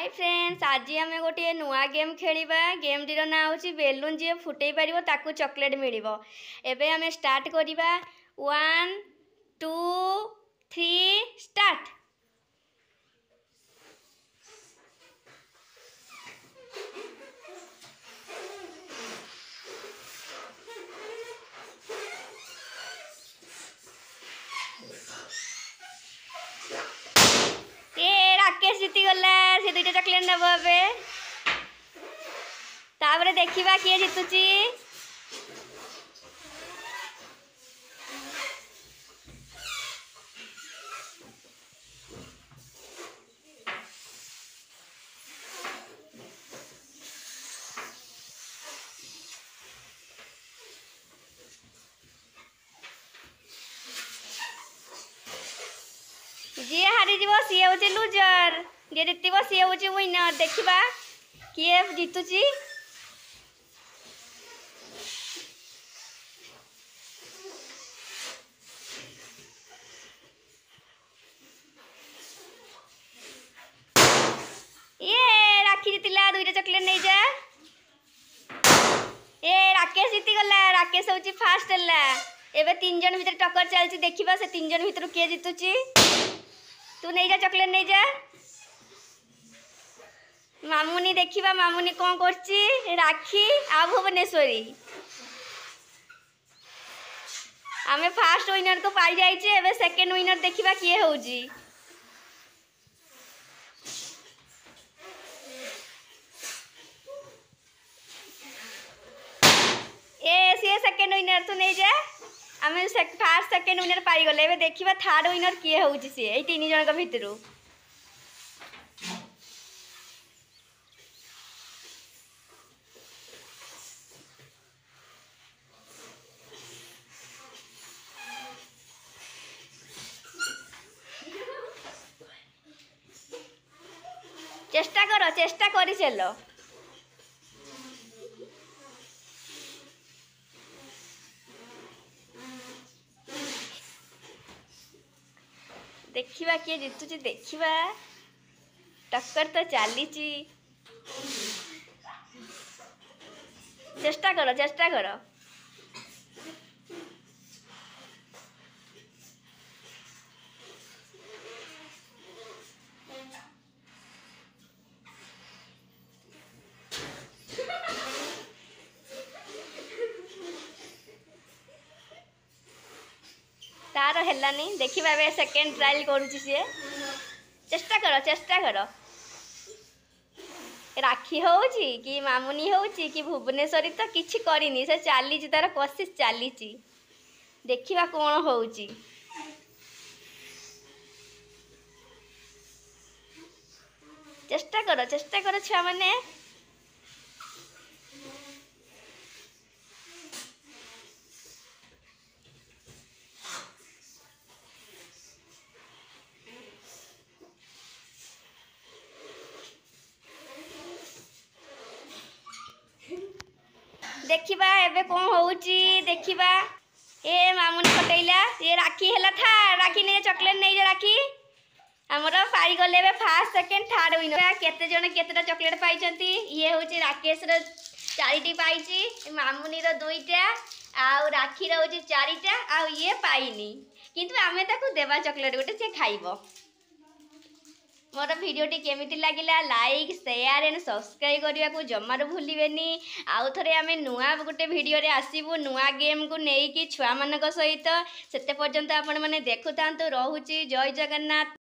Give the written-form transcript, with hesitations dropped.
Friends, आज आम गोटे नुआ गेम खेलिबा। गेम टीर ना हूँ बेलून जी फुटई पार ताकू चॉकलेट मिल। एबे आम स्टार्ट करिबा। 1 2 3 स्टार्ट। ये राकेश जीती गला। से दुईटा चॉकलेट नब ए। तापरे देखिबा किए जीतुची। जी हारी जीव सी हूँ लुजर, जी जीत सी हूँ विनर। देखा किए जीतुची। ये राखी जीतिला। दुईटा चॉकलेट नहीं जा। ए राकेश जीती गला। राकेश हूँ फास्ट है। एबे 3 जन भीतर टक्कर चलती। देखा से 3 जन भीतर किए जीतुची। तू नहीं जा चॉकलेट नहीं जा। मामुनी देखा मामुनी कौन कर राखी आ भुवनेश्वरी। आम फास्ट विनर को पाई जाइए। एबे सेकेंड विनर देखा किए हूँ। ए सी सेकेंड विनर तू नहीं जा। आम फास्ट सेकेंड विनर पाई गले। एबे देखा थर्ड विनर किए हूँ सी। ये 3 जन भितर चेष्टा कर चल। देखा किए जीतुची। देखा टक्कर तो चली। चेष्टा कर। तार हेलानी। देखा ए सेकेंड ट्रायल करुच्ची सी। चेष्टा कर। राखी हो कि मामुनी हो कि भुवनेश्वरी तो किसी करनी। से चली तार कोशिश चली। देखा कौन हो। चेष्टा कर छुआ मैंने। देखा एबे कौन हो। देखा ए मामुनी कटैला। ये राखी है था। राखी नहीं चॉकलेट नहीं जा। राखी आमर पाई गले फास्ट सेकेंड थर्ड विनर। केते जन केतेटा चॉकलेट पाई। ये हूँ राकेश 4टी पाई। मामुनी 2टा आउ राखी हूँ 4टा आ ये पाइनी। किंतु आमे ताकू देवा चॉकलेट गोटे से खाइब। मोर भिडियोटी केमिति लागिला लाइक शेयर एंड सब्सक्राइब करने को जमार भूलिबेनी। आउ थरे आमे नुआ गोटे भिडियो रे आसीबु नुआ गेम को नेकी छुआ मानक सहित। सेते पर्यंत आपण माने देखुतांतु। रहुची जय जगन्नाथ।